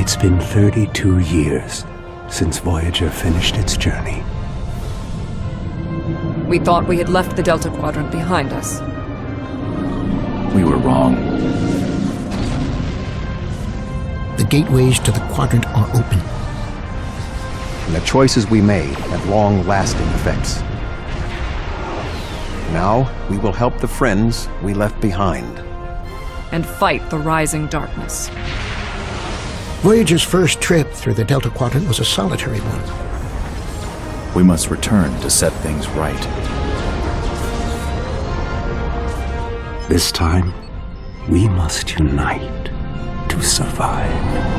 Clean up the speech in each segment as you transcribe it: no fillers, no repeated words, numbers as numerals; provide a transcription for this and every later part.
It's been 32 years since Voyager finished its journey. We thought we had left the Delta Quadrant behind us. We were wrong. The gateways to the quadrant are open. And the choices we made have long-lasting effects. Now, we will help the friends we left behind. And fight the rising darkness. Voyager's first trip through the Delta Quadrant was a solitary one. We must return to set things right. This time, we must unite to survive.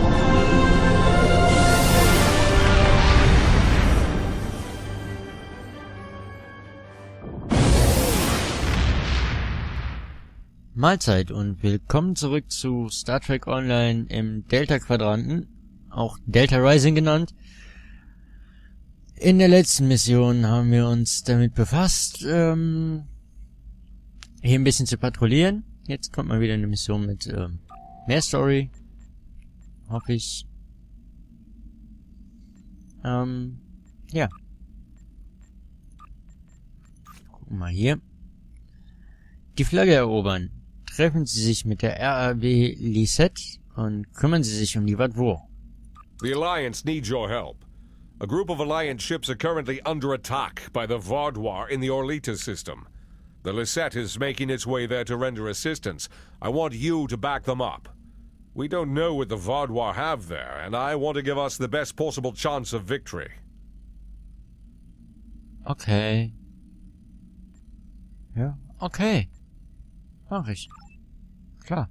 Mahlzeit und willkommen zurück zu Star Trek Online im Delta-Quadranten, auch Delta Rising genannt. In der letzten Mission haben wir uns damit befasst, hier ein bisschen zu patrouillieren. Jetzt kommt mal wieder eine Mission mit mehr Story, hoffe ich. Ja. Gucken wir mal hier. Die Flagge erobern. Treffen Sie sich mit der RAW Lliset und kümmern Sie sich um die Vaadwur. The Alliance needs your help. A group of Alliance ships are currently under attack by the Vaadwur in the Orlita system. The Lliset is making its way there to render assistance. I want you to back them up. We don't know what the Vaadwur have there, and I want to give us the best possible chance of victory. Okay. Ja, okay. Mach ich. Klar.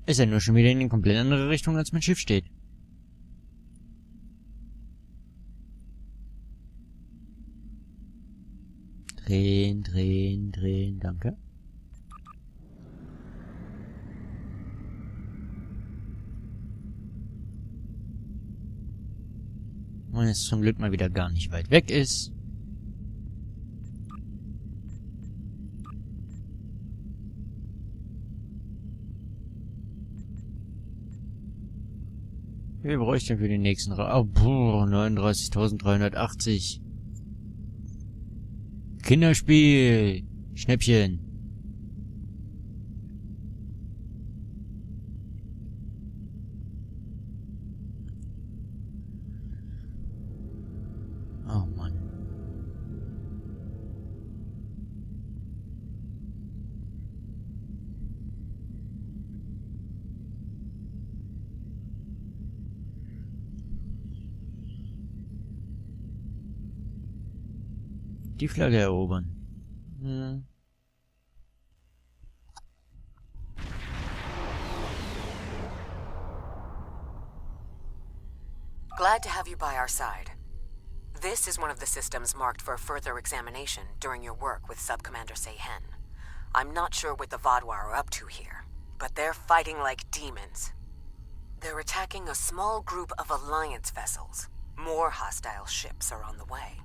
Ist ja nur schon wieder in eine komplett andere Richtung, als mein Schiff steht. Drehen, drehen, drehen, danke. Und es zum Glück mal wieder gar nicht weit weg ist. Wie brauche ich denn für den nächsten Oh, 39.380. Kinderspiel. Schnäppchen. Oh Mann. Die Flagge erobern. Glad to have you by our side. This is one of the systems marked for further examination during your work with Subcommander Seyhen. I'm not sure what the Vaadwur are up to here, but they're fighting like demons. They're attacking a small group of Alliance vessels. More hostile ships are on the way.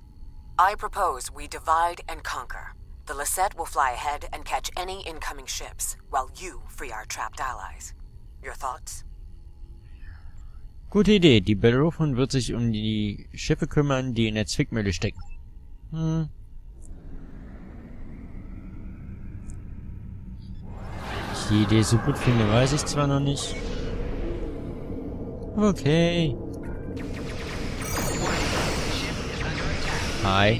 I propose we divide and conquer. The Lliset will fly ahead and catch any incoming ships, while you free our trapped allies. Your thoughts? Gute Idee. Die Bellerophon wird sich um die Schiffe kümmern, die in der Zwickmühle stecken. Ich die Idee so gut finde, weiß ich zwar noch nicht. Okay. Hi.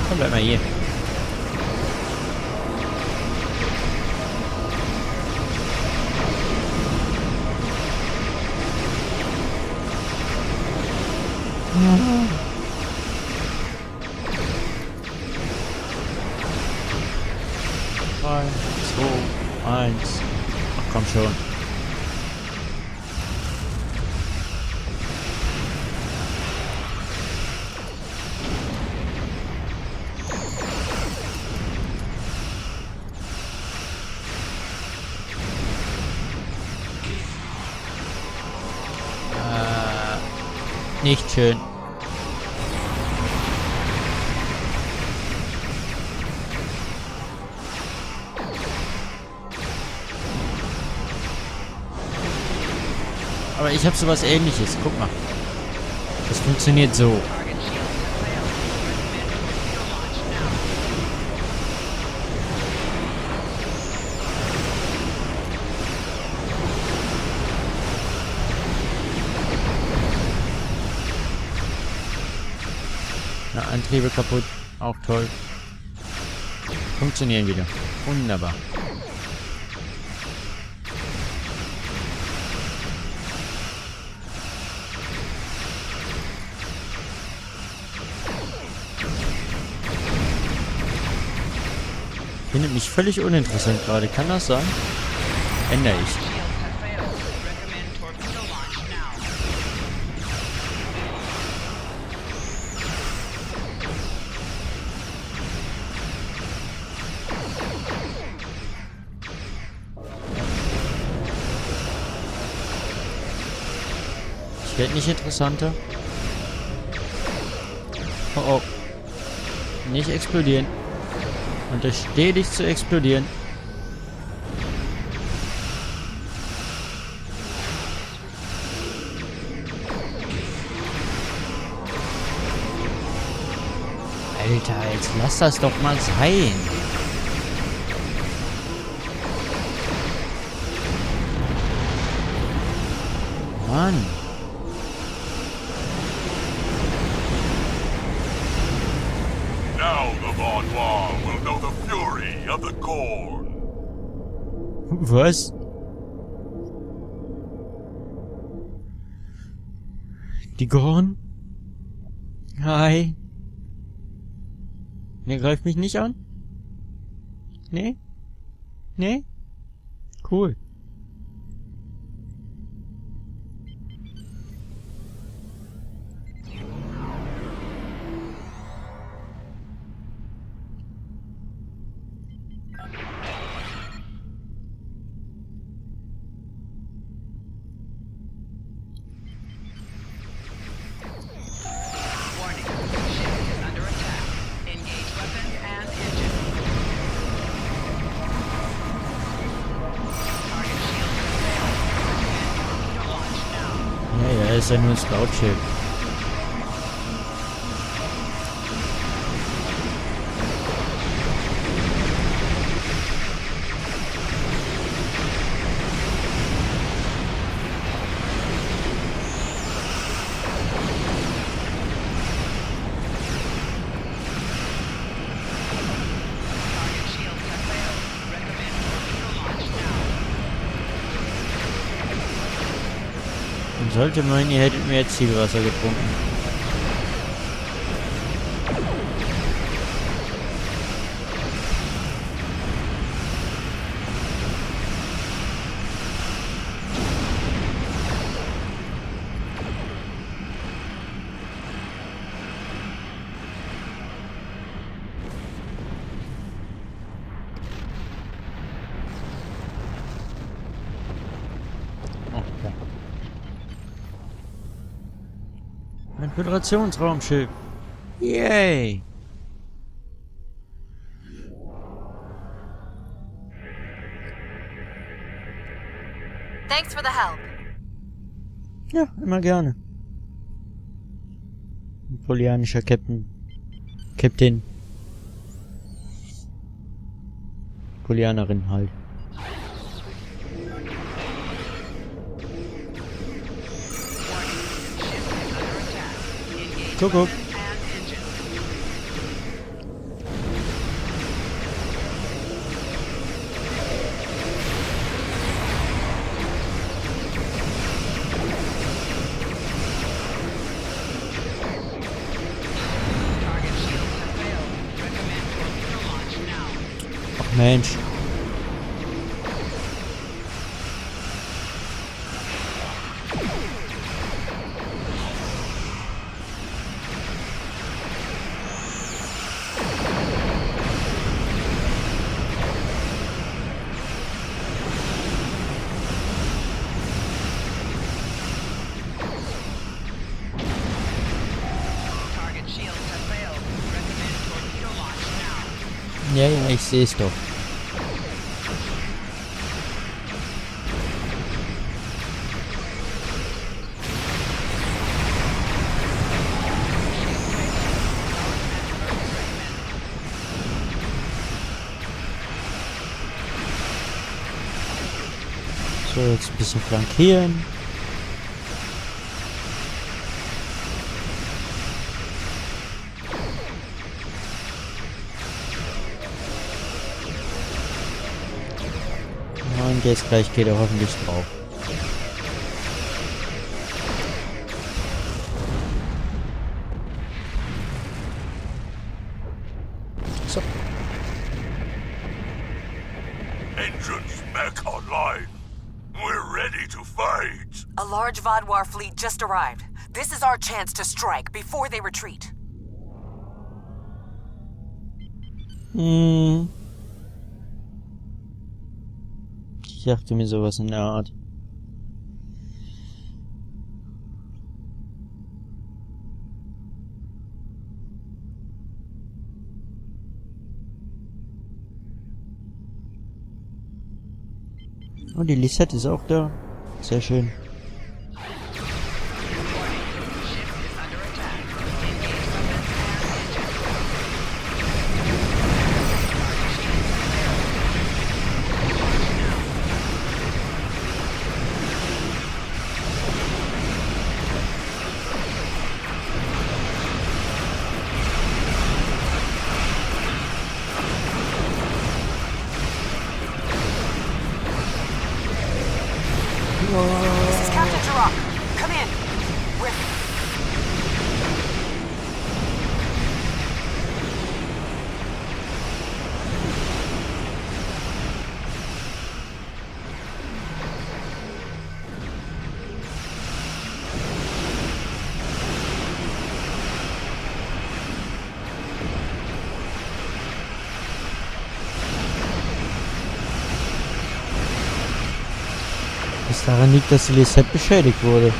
Komm, bleib mal hier. Drei, zwei, eins. Ach, komm schon. Nicht schön. Aber ich habe sowas Ähnliches. Guck mal. Das funktioniert so. Na, Antriebe kaputt. Auch toll. Funktionieren wieder. Wunderbar. Findet mich völlig uninteressant gerade. Kann das sein? Ändere ich. Ich werde nicht interessanter. Oh oh. Nicht explodieren. Untersteh dich zu explodieren. Alter, jetzt lass das doch mal sein. Mann. Now the Vaadwur will know the fury of the corn. Was? Die Gorn? Hi. Der greift mich nicht an? Nee? Nee? Cool. Ja, ist ja nur ein Scout-Schiff. Sollte meinen, ihr hättet mehr Zielwasser getrunken. Okay. Ein Föderationsraumschiff. Yay! Thanks for the help. Ja, immer gerne. Ein polianischer Captain. Polianerin halt. Kuckuck. Ach Mensch. Ja, ja, ich sehe es doch. So, jetzt ein bisschen flankieren. Und jetzt gleich geht er hoffentlich drauf. So, Engines back online. We're ready to fight. A large Vaadwur fleet just arrived. This is our chance to strike before they retreat. Ich dachte mir sowas in der Art. Oh, die Lliset ist auch da. Sehr schön. This is Captain Jirok. Come in. We're... Was daran liegt, dass die Lliset beschädigt wurde.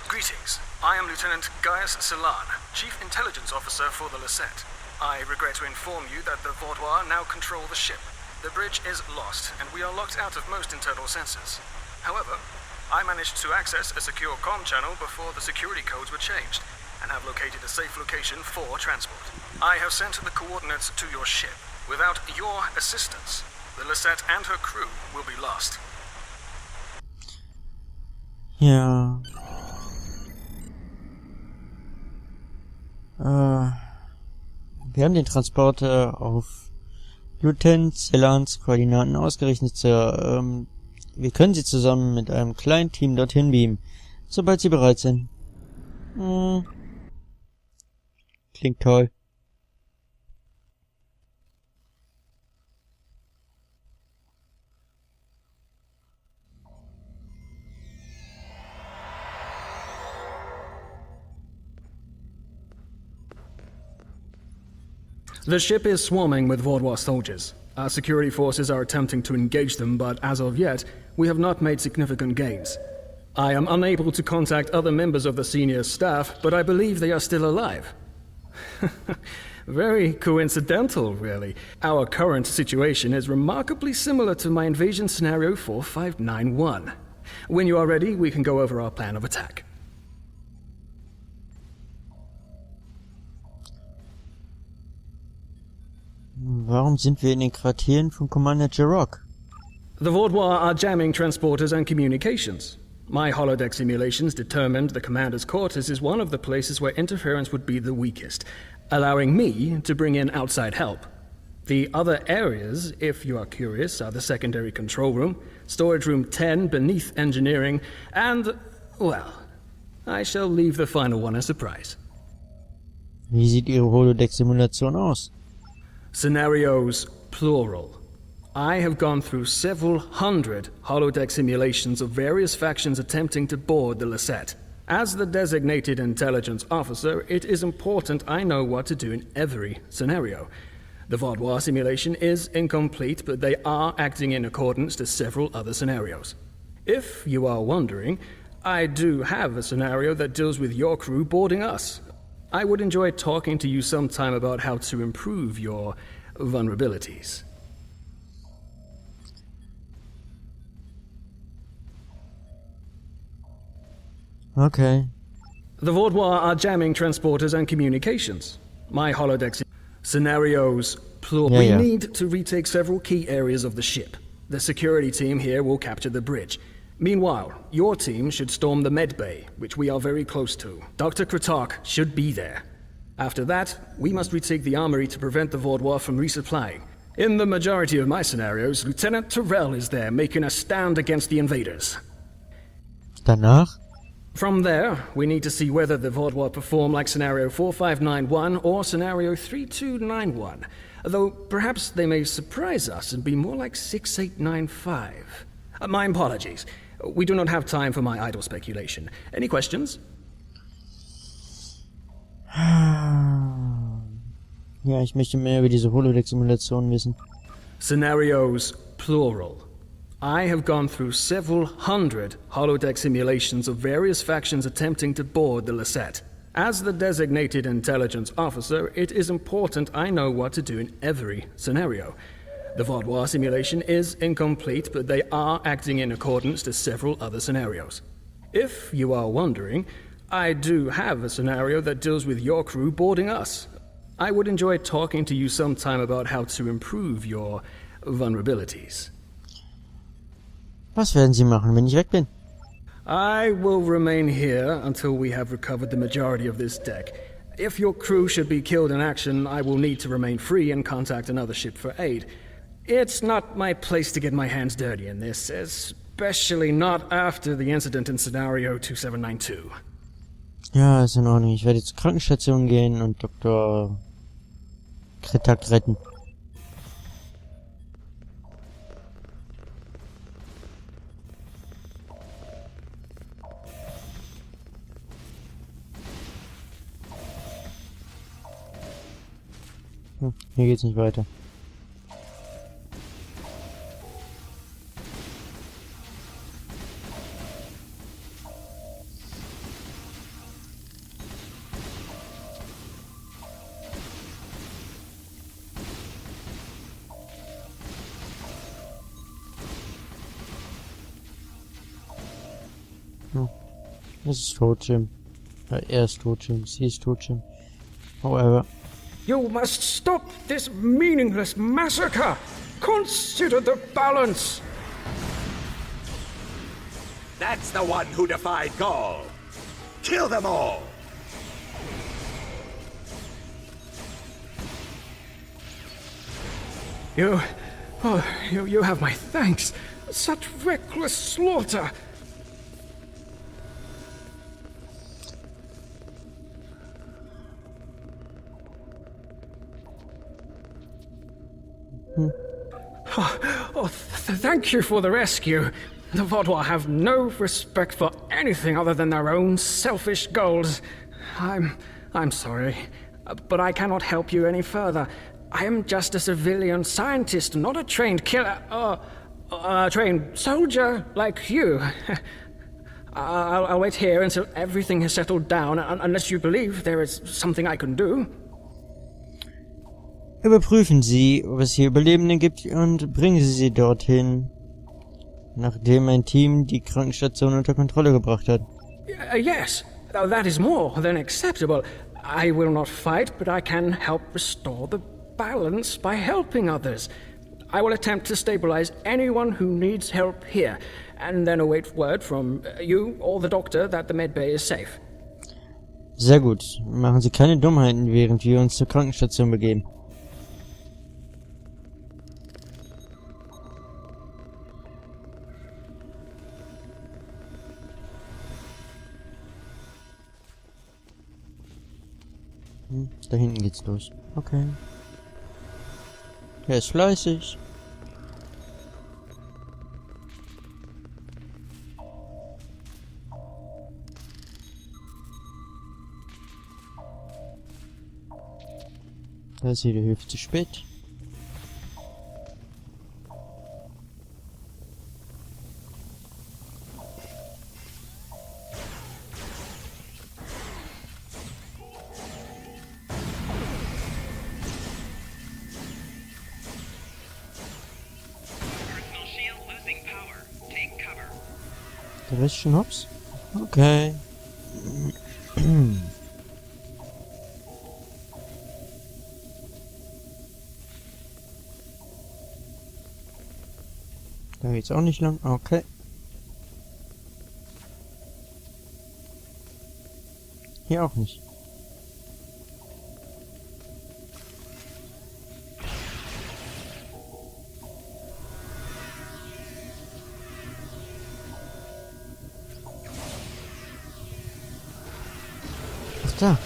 Greetings. I am Lieutenant Gaius Salan, Chief Intelligence Officer for the Lliset. I regret to inform you that the Vaadwur now control the ship. The bridge is lost, and we are locked out of most internal sensors. However, I managed to access a secure comm channel before the security codes were changed, and have located a safe location for transport. I have sent the coordinates to your ship. Without your assistance, the Lliset and her crew will be lost. Ja. Wir haben den Transporter auf Lieutenant Salans Koordinaten ausgerichtet, Sir. Wir können sie zusammen mit einem kleinen Team dorthin beamen, sobald sie bereit sind. Klingt toll. The ship is swarming with Vaadwur soldiers. Our security forces are attempting to engage them, but as of yet, we have not made significant gains. I am unable to contact other members of the senior staff, but I believe they are still alive. Very coincidental, really. Our current situation is remarkably similar to my invasion scenario 4591. When you are ready, we can go over our plan of attack. Warum sind wir in den Quartieren von Commander Jirok? The Vaadwur are jamming transporters and communications. My holodeck simulations determined the commander's quarters is one of the places where interference would be the weakest, allowing me to bring in outside help. The other areas, if you are curious, are the secondary control room, storage room 10 beneath engineering, and, well, I shall leave the final one a surprise. Wie sieht Ihre Holodeck-Simulation aus? Scenarios, plural. I have gone through several hundred holodeck simulations of various factions attempting to board the Lliset. As the designated intelligence officer, it is important I know what to do in every scenario. The Vaadwur simulation is incomplete, but they are acting in accordance to several other scenarios. If you are wondering, I do have a scenario that deals with your crew boarding us. I would enjoy talking to you sometime about how to improve your vulnerabilities. Okay. The Vaadwur are jamming transporters and communications. My holodeck scenarios plural. Yeah, We yeah. need to retake several key areas of the ship. The security team here will capture the bridge. Meanwhile, your team should storm the med bay, which we are very close to. Dr. Kratark should be there. After that, we must retake the armory to prevent the Vaadwur from resupplying. In the majority of my scenarios, Lieutenant Terrell is there making a stand against the invaders. Danach? From there, we need to see whether the Vaadwur perform like Scenario 4591 or Scenario 3291, though perhaps they may surprise us and be more like 6895. My apologies. We do not have time for my idle speculation. Any questions? Ja, ich möchte mehr über diese Holodeck-Simulation wissen. Scenarios, plural. I have gone through several hundred holodeck simulations of various factions attempting to board the LIEST. As the designated intelligence officer, it is important I know what to do in every scenario. The Vaadwur simulation is incomplete, but they are acting in accordance to several other scenarios. If you are wondering, I do have a scenario that deals with your crew boarding us. I would enjoy talking to you sometime about how to improve your vulnerabilities. Was werden Sie machen, wenn ich weg bin? I will remain here until we have recovered the majority of this deck. If your crew should be killed in action, I will need to remain free and contact another ship for aid. It's not my place to get my hands dirty in this, especially not after the incident in Scenario 2792. Ja, ist in Ordnung. Ich werde zur Krankenstation gehen und Dr. Kratark retten. Hier geht's nicht weiter. Das ist tot, Jim. Er ist tot, Jim. Sie ist tot, Jim. However. You must stop this meaningless massacre! Consider the balance! That's the one who defied Gaul! Kill them all! You have my thanks. Such reckless slaughter! Thank you for the rescue. The Vaadwur have no respect for anything other than their own selfish goals. I'm sorry, but I cannot help you any further. I am just a civilian scientist, not a trained killer, a trained soldier like you. I'll wait here until everything has settled down, unless you believe there is something I can do. Überprüfen Sie, ob es hier Überlebende gibt und bringen Sie sie dorthin, nachdem ein Team die Krankenstation unter Kontrolle gebracht hat. Yes, that is more than acceptable. I will not fight, but I can help restore the balance by helping others. I will attempt to stabilize anyone who needs help here, and then await word from you or the doctor that the medbay is safe. Sehr gut. Machen Sie keine Dummheiten, während wir uns zur Krankenstation begeben. Da hinten geht's los. Okay. Er ist fleißig. Da ist hier die Hälfte zu spät. Der Rest schon hops? Okay. Da geht's auch nicht lang. Okay. Hier auch nicht. Ach da.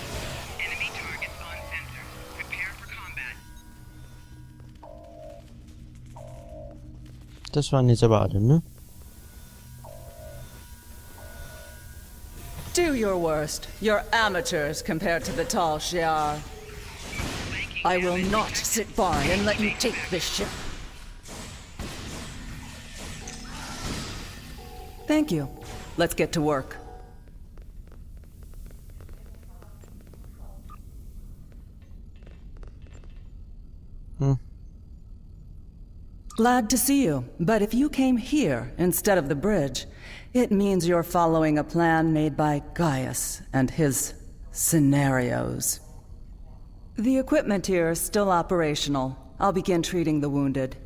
Das waren jetzt aber alle, ne? Do your worst. You're amateurs compared to the tall Shiar. I will not sit by and let you take this ship. Thank you. Let's get to work. Glad to see you, but if you came here instead of the bridge, it means you're following a plan made by Gaius and his scenarios. The equipment here is still operational. I'll begin treating the wounded.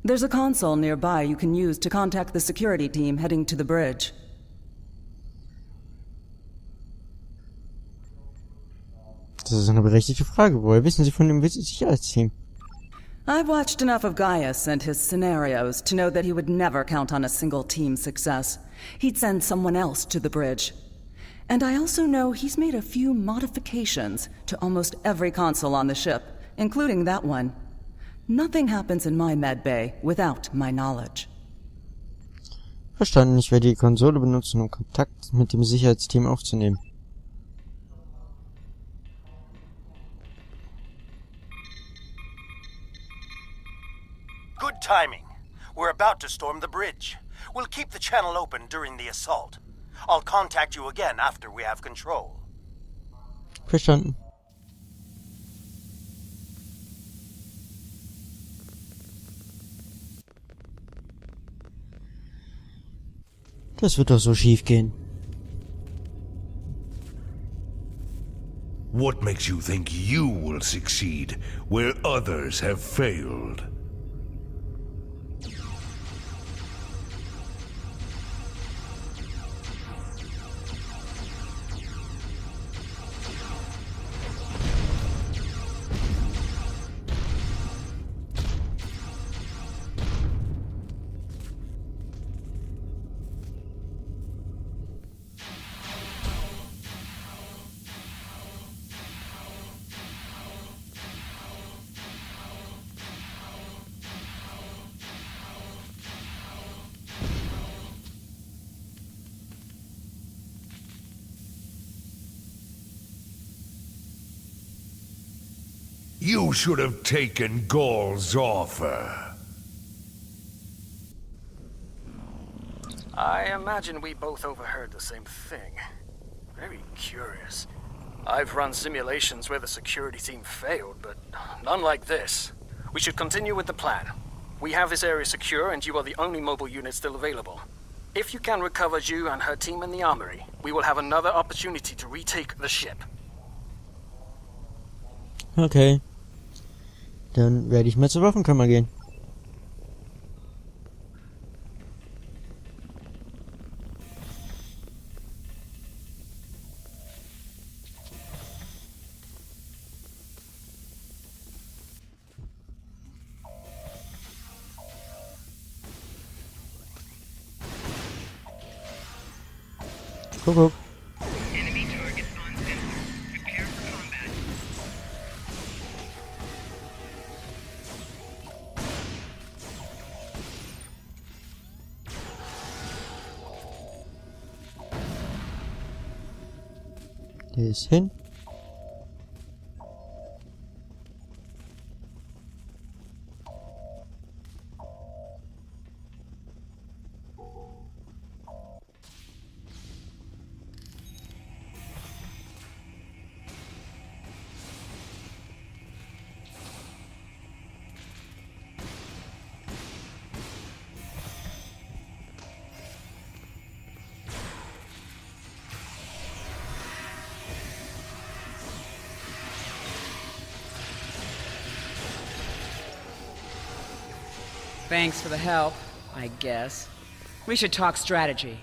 There's a console nearby you can use to contact the security team heading to the bridge. Das ist eine berechtigte Frage. Woher wissen Sie von dem Sicherheitsteam? I've watched enough of Gaius and his scenarios to know that he would never count on a single team's success. He'd send someone else to the bridge. And I also know he's made a few modifications to almost every console on the ship, including that one. Nothing happens in my med bay without my knowledge. Verstanden, ich werde die Konsole benutzen, um Kontakt mit dem Sicherheitsteam aufzunehmen. Good timing. We're about to storm the bridge. We'll keep the channel open during the assault. I'll contact you again after we have control. Verstanden. Das wird doch so schief gehen. What makes you think you will succeed where others have failed? You should have taken Gaul's offer. I imagine we both overheard the same thing. Very curious. I've run simulations where the security team failed, but none like this. We should continue with the plan. We have this area secure and you are the only mobile unit still available. If you can recover Ju and her team in the armory, we will have another opportunity to retake the ship. Okay. Dann werde ich mal zur Waffenkammer gehen. Guck. Der ist hin. Thanks for the help, I guess. We should talk strategy.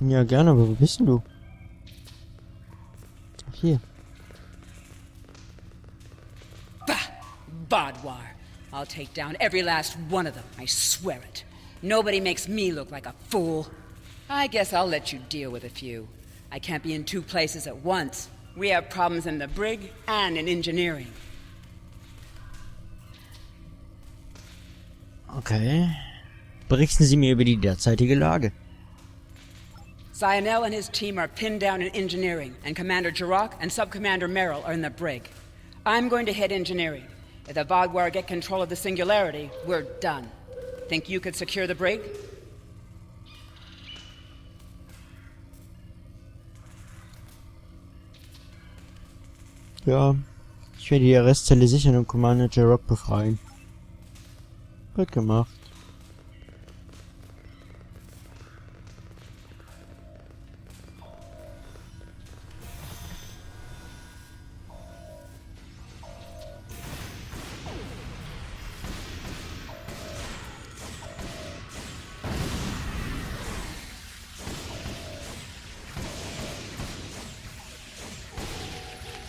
Ja, gerne, aber wo bist denn du? Ach, hier. Vaadwur. I'll take down every last one of them, I swear it. Nobody makes me look like a fool. I guess I'll let you deal with a few. I can't be in two places at once. We have problems in the brig and in engineering. Okay. Berichten Sie mir über die derzeitige Lage. Cyanel and his team are pinned down in engineering, and Commander Jirok and Sub-Commander Merrill are in the brig. I'm going to head engineering. If the Vaadwur get control of the Singularity, we're done. Think you could secure the brig? Ja, ich werde die Arrestzelle sichern und Commander Jirok befreien. Wird gemacht.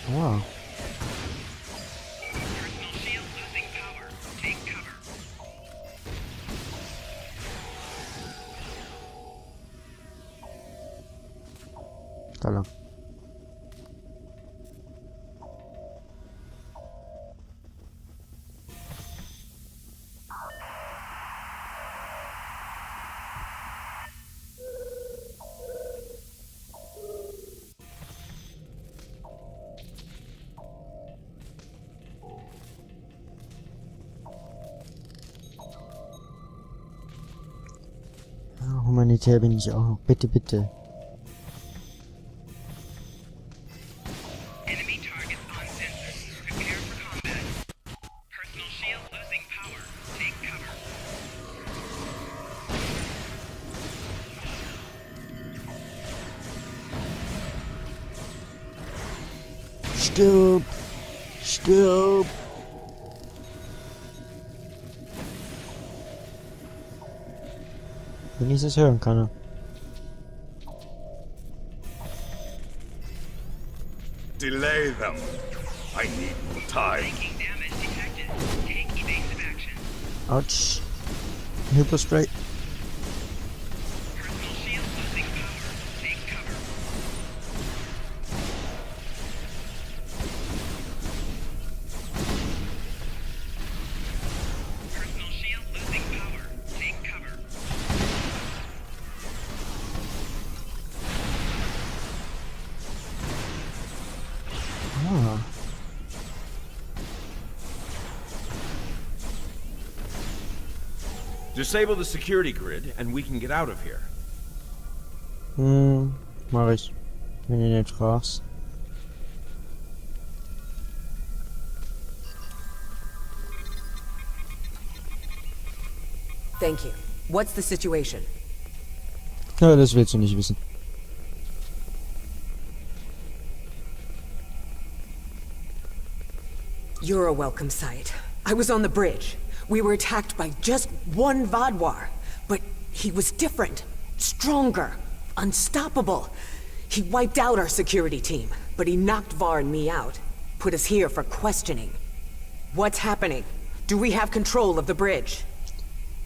Wow. Da lang. Humanitär bin ich auch noch. Bitte, bitte. Stirb! Stirb! Wenn ich es hören kann. Delay them. I need more time. Ouch. Hyperspray. Disable the security grid and we can get out of here. Mach ich. Wenn du nicht fragst. Thank you. What's the situation? Ja, das willst du nicht wissen. You're a welcome sight. I was on the bridge. We were attacked by just one Vaadwur, but he was different, stronger, unstoppable. He wiped out our security team, but he knocked Var and me out, put us here for questioning. What's happening? Do we have control of the bridge?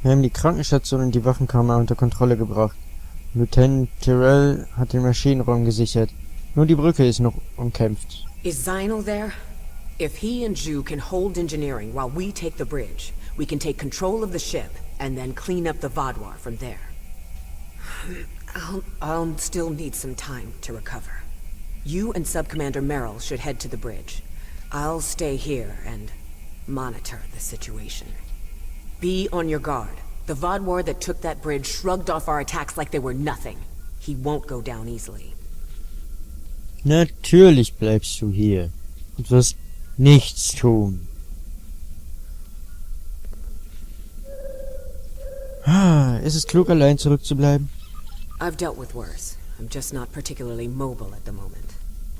Wir haben die Krankenstation und die Waffenkammer unter Kontrolle gebracht. Lieutenant Tyrell hat den Maschinenraum gesichert. Nur die Brücke ist noch umkämpft. Is Zynel there? If he and Ju can hold engineering while we take the bridge, we can take control of the ship and then clean up the Vaadwur from there. I'll still need some time to recover. You and Sub-Commander Merrill should head to the bridge. I'll stay here and monitor the situation. Be on your guard. The Vaadwur that took that bridge shrugged off our attacks like they were nothing. He won't go down easily. Natürlich bleibst du hier und wirst nichts tun. Ist es klug, allein zurückzubleiben? I've dealt with worse. I'm just not particularly mobile at the moment.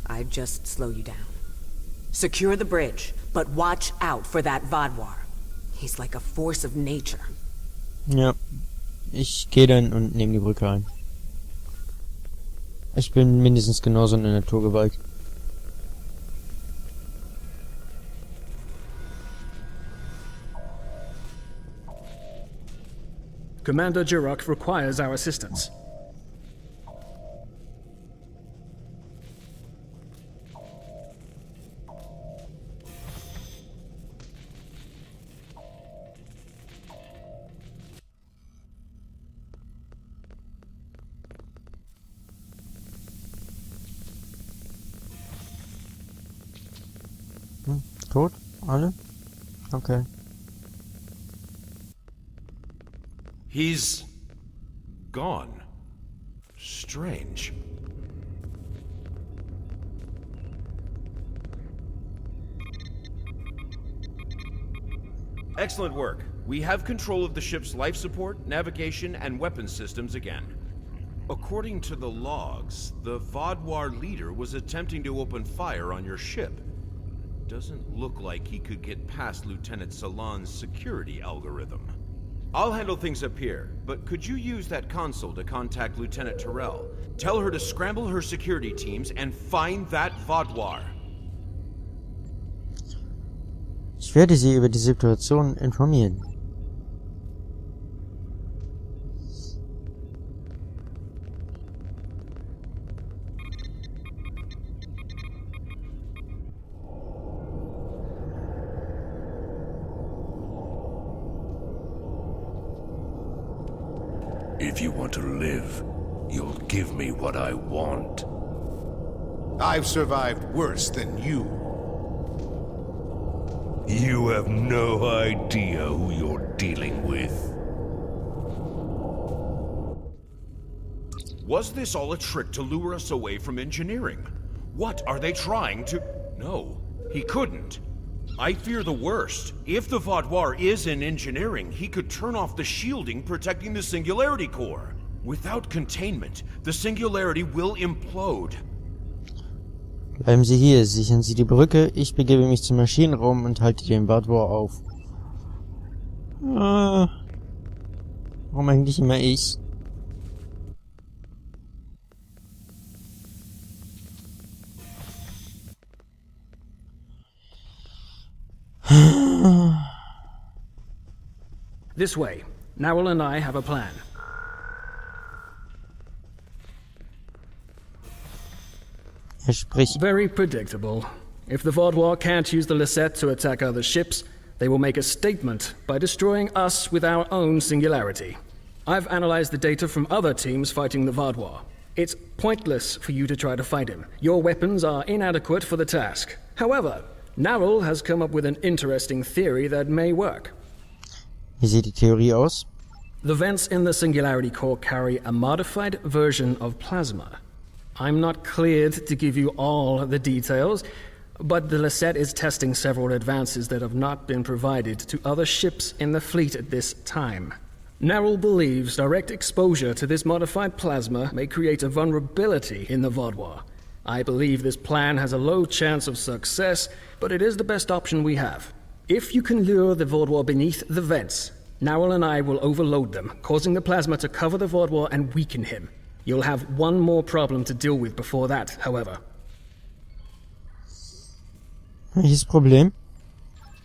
I'd just slow you down. Secure the bridge, but watch out for that Vaadwur. He's like a force of nature. Ja. Ich gehe dann und nehme die Brücke ein. Ich bin mindestens genauso eine Naturgewalt. Commander Jirok requires our assistance. Tot? Alle? Okay. He's gone. Strange. Excellent work. We have control of the ship's life support, navigation, and weapons systems again. According to the logs, the Vaadwur leader was attempting to open fire on your ship. Doesn't look like he could get past Lieutenant Salon's security algorithm. I'll handle things up here, but could you use that console to contact Lieutenant Terrell? Tell her to scramble her security teams and find that Vaadwur. Ich werde Sie über die Situation informieren. If you want to live, you'll give me what I want. I've survived worse than you. You have no idea who you're dealing with. Was this all a trick to lure us away from engineering? What are they trying to... No, he couldn't. I fear the worst. If the Vaadwur is in engineering, he could turn off the shielding protecting the Singularity Core. Without containment, the Singularity will implode. Bleiben Sie hier, sichern Sie die Brücke, ich begebe mich zum Maschinenraum und halte den Vaadwur auf. Warum eigentlich immer ich? This way. Narwhal and I have a plan. Er spricht. Very predictable. If the Vaadwur can't use the Lliset to attack other ships, they will make a statement by destroying us with our own singularity. I've analyzed the data from other teams fighting the Vaadwur. It's pointless for you to try to fight him. Your weapons are inadequate for the task. However, Narwhal has come up with an interesting theory that may work. Wie sieht die Theorie aus? The vents in the Singularity Core carry a modified version of plasma. I'm not cleared to give you all the details, but the Lliset is testing several advances that have not been provided to other ships in the fleet at this time. Narwhal believes direct exposure to this modified plasma may create a vulnerability in the Vaadwur. I believe this plan has a low chance of success, but it is the best option we have. If you can lure the Vaadwur beneath the vents, Narwhal and I will overload them, causing the plasma to cover the Vaadwur and weaken him. You'll have one more problem to deal with before that, however. Welches Problem?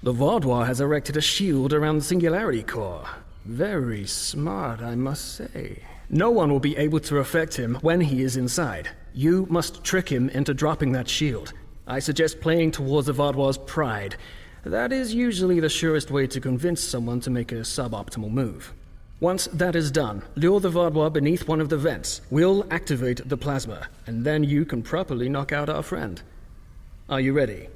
The Vaadwur has erected a shield around the Singularity Core. Very smart, I must say. No one will be able to affect him when he is inside. You must trick him into dropping that shield. I suggest playing towards the Vaadwur's pride. That is usually the surest way to convince someone to make a suboptimal move. Once that is done, lure the Vaadwur beneath one of the vents. We'll activate the plasma, and then you can properly knock out our friend. Are you ready?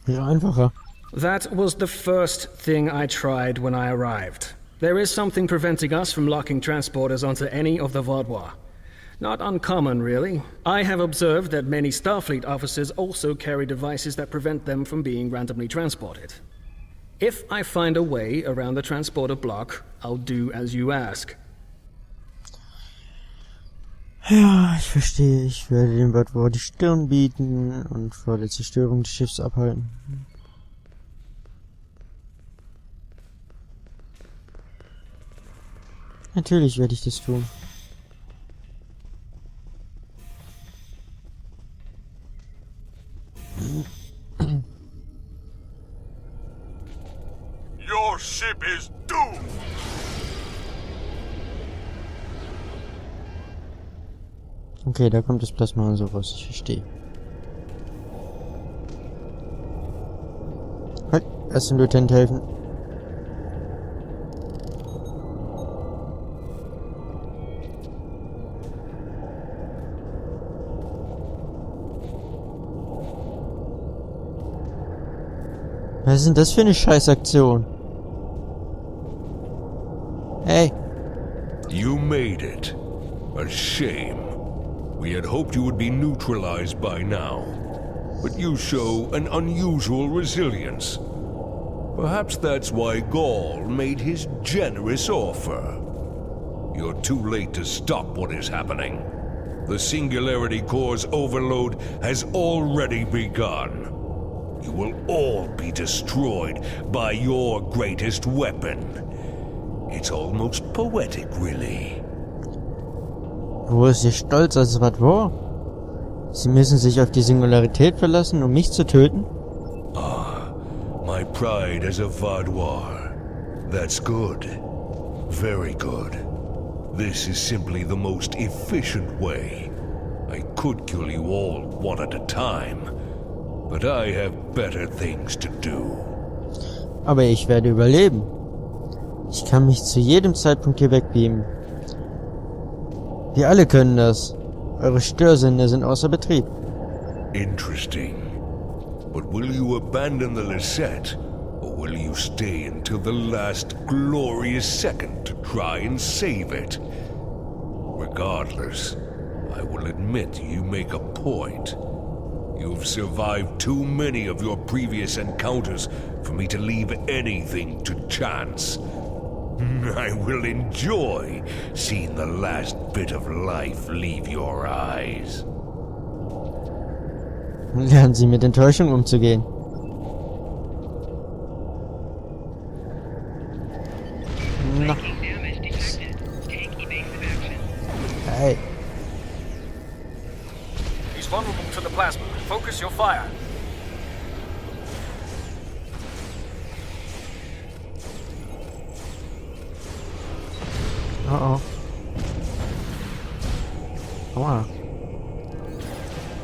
Ja, einfacher. That was the first thing I tried when I arrived. There is something preventing us from locking transporters onto any of the Vaadwur. Not uncommon, really. I have observed that many Starfleet officers also carry devices that prevent them from being randomly transported. If I find a way around the transporter block, I'll do as you ask. Ja, ich verstehe. Ich werde dem Vaadwur die Stirn bieten und vor der Zerstörung des Schiffs abhalten. Natürlich werde ich das tun. Your ship is doomed! Okay, da kommt das Plasma und sowas. Ich verstehe. Halt, erst dem Lieutenant helfen. Was ist denn das für eine Scheißaktion? Hey. You made it. A shame. We had hoped you would be neutralized by now. But you show an unusual resilience. Perhaps that's why Gaul made his generous offer. You're too late to stop what is happening. The Singularity Core's overload has already begun. You will all be destroyed by your greatest weapon. It's almost poetic, really. Wo ist Ihr Stolz als Vaadwur? Sie müssen sich auf die Singularität verlassen, um mich zu töten? Ah, my pride as a Vaadwur. That's good. Very good. This is simply the most efficient way. I could kill you all one at a time, but I have better things to do. Aber ich werde überleben. Ich kann mich zu jedem Zeitpunkt hier wegbeamen. Wir alle können das. Eure Störsender sind außer Betrieb. Interesting. But will you abandon the Lliset, or will you stay until the last glorious second to try and save it? Regardless, I will admit you make a point. You've survived too many of your previous encounters for me to leave anything to chance. I will enjoy seeing the last bit of life leave your eyes. Lernen Sie mit Enttäuschung umzugehen. Na. Hey. He's vulnerable to the plasma. Focus your fire. Uh-oh. Aua.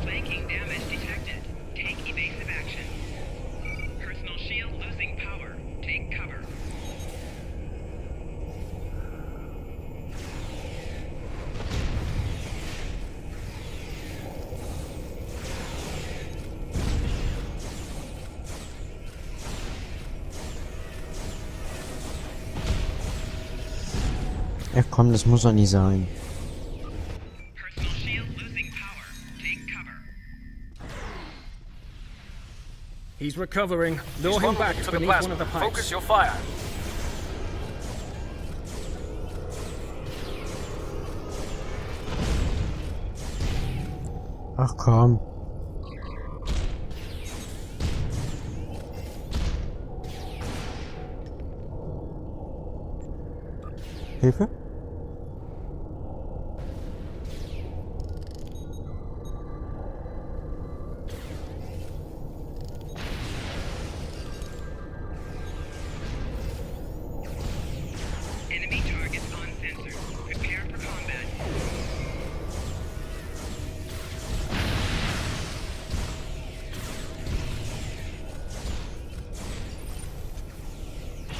Flanking damage detected. Take evasive action. Personal shield losing power. Take cover. Ja komm, das muss doch nie sein. He's recovering. Lure him back to beneath one of the pipes. Focus your fire. Ach komm. Hilfe? Enemy targets on sensor. Prepare for combat.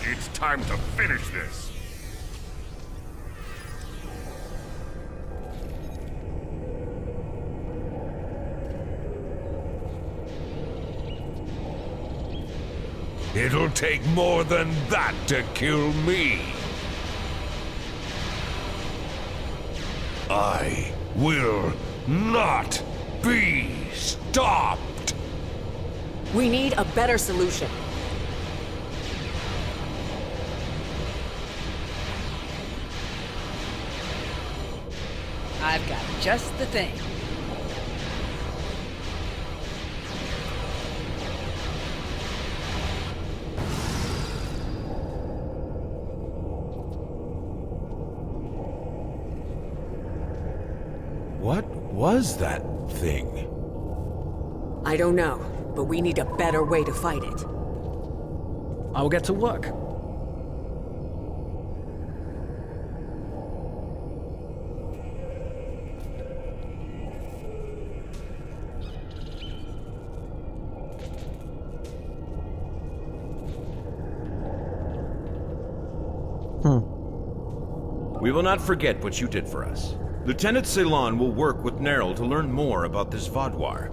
It's time to finish this. It'll take more than that to kill me. I will not be stopped. We need a better solution. I've got just the thing. What was that thing? I don't know, but we need a better way to fight it. I'll get to work. We will not forget what you did for us. Lieutenant Ceylon will work with Nerl to learn more about this Vaadwur.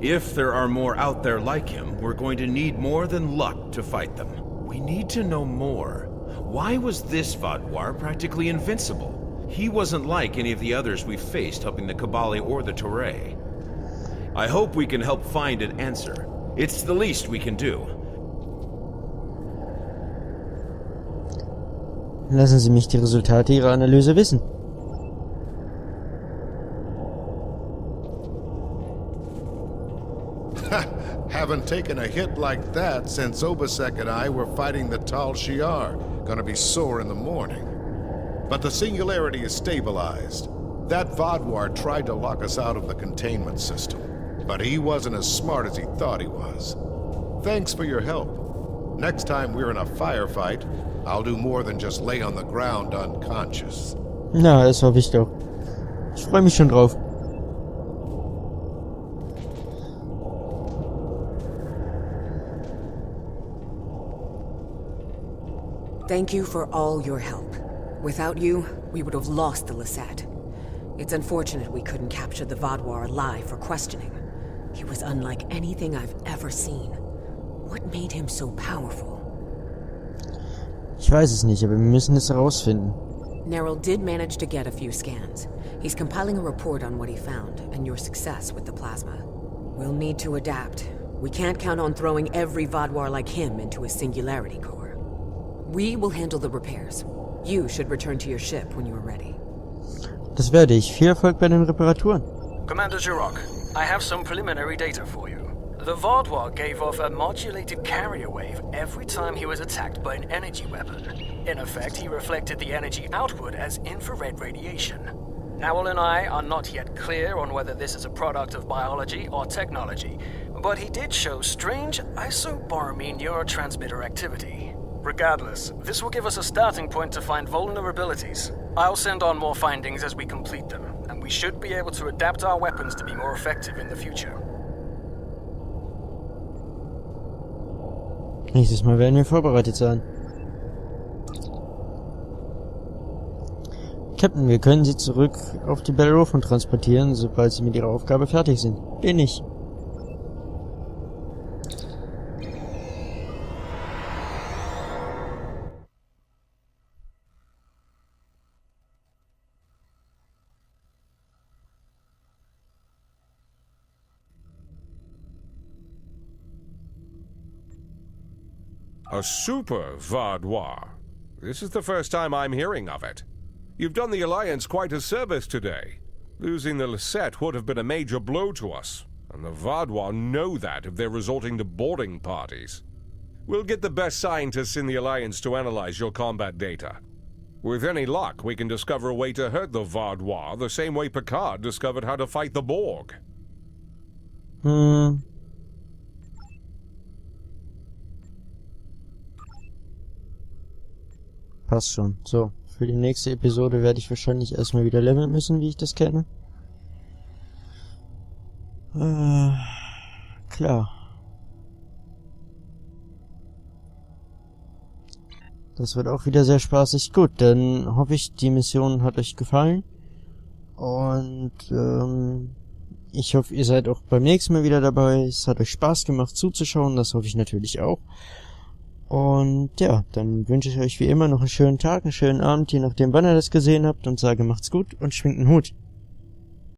If there are more out there like him, we're going to need more than luck to fight them. We need to know more. Why was this Vaadwur practically invincible? He wasn't like any of the others we've faced helping the Kabali or the Toray. I hope we can help find an answer. It's the least we can do. Lassen Sie mich die Resultate Ihrer Analyse wissen. Haven't taken a hit like that since Obasek and I were fighting the Tal Shiar. Gonna be sore in the morning. But the singularity is stabilized. That Vaadwur tried to lock us out of the containment system, but he wasn't as smart as he thought he was. Thanks for your help. Next time we're in a firefight, I'll do more than just lay on the ground unconscious. Na, das hoffe ich doch. Ich freue mich schon drauf. Thank you for all your help. Without you, we would have lost the Lliset. It's unfortunate we couldn't capture the Vaadwur alive for questioning. He was unlike anything I've ever seen. What made him so powerful? Ich weiß es nicht, aber wir müssen es herausfinden. Nerl did manage to get a few scans. He's compiling a report on what he found, and your success with the plasma. We'll need to adapt. We can't count on throwing every Vaadwur like him into a singularity core. We will handle the repairs. You should return to your ship when you are ready. Das werde ich. Viel Erfolg bei den Reparaturen. Commander Jirok, I have some preliminary data for you. The Vaadwur gave off a modulated carrier wave every time he was attacked by an energy weapon. In effect, he reflected the energy outward as infrared radiation. Owl and I are not yet clear on whether this is a product of biology or technology, but he did show strange isobarmy neurotransmitter activity. Regardless, this will give us a starting point to find vulnerabilities. I'll send on more findings as we complete them, and we should be able to adapt our weapons to be more effective in the future. Nächstes Mal werden wir vorbereitet sein. Captain, wir können Sie zurück auf die Bellerophon transportieren, sobald Sie mit Ihrer Aufgabe fertig sind. Bin ich. A super Vaadwur. This is the first time I'm hearing of it. You've done the Alliance quite a service today. Losing the Lliset would have been a major blow to us, and the Vaadwur know that if they're resorting to boarding parties. We'll get the best scientists in the Alliance to analyze your combat data. With any luck, we can discover a way to hurt the Vaadwur the same way Picard discovered how to fight the Borg. Passt schon. So, für die nächste Episode werde ich wahrscheinlich erstmal wieder leveln müssen, wie ich das kenne. Klar. Das wird auch wieder sehr spaßig. Gut, dann hoffe ich, die Mission hat euch gefallen. Und ich hoffe, ihr seid auch beim nächsten Mal wieder dabei. Es hat euch Spaß gemacht zuzuschauen, das hoffe ich natürlich auch. Und ja, dann wünsche ich euch wie immer noch einen schönen Tag, einen schönen Abend, je nachdem wann ihr das gesehen habt, und sage macht's gut und schwingt den Hut.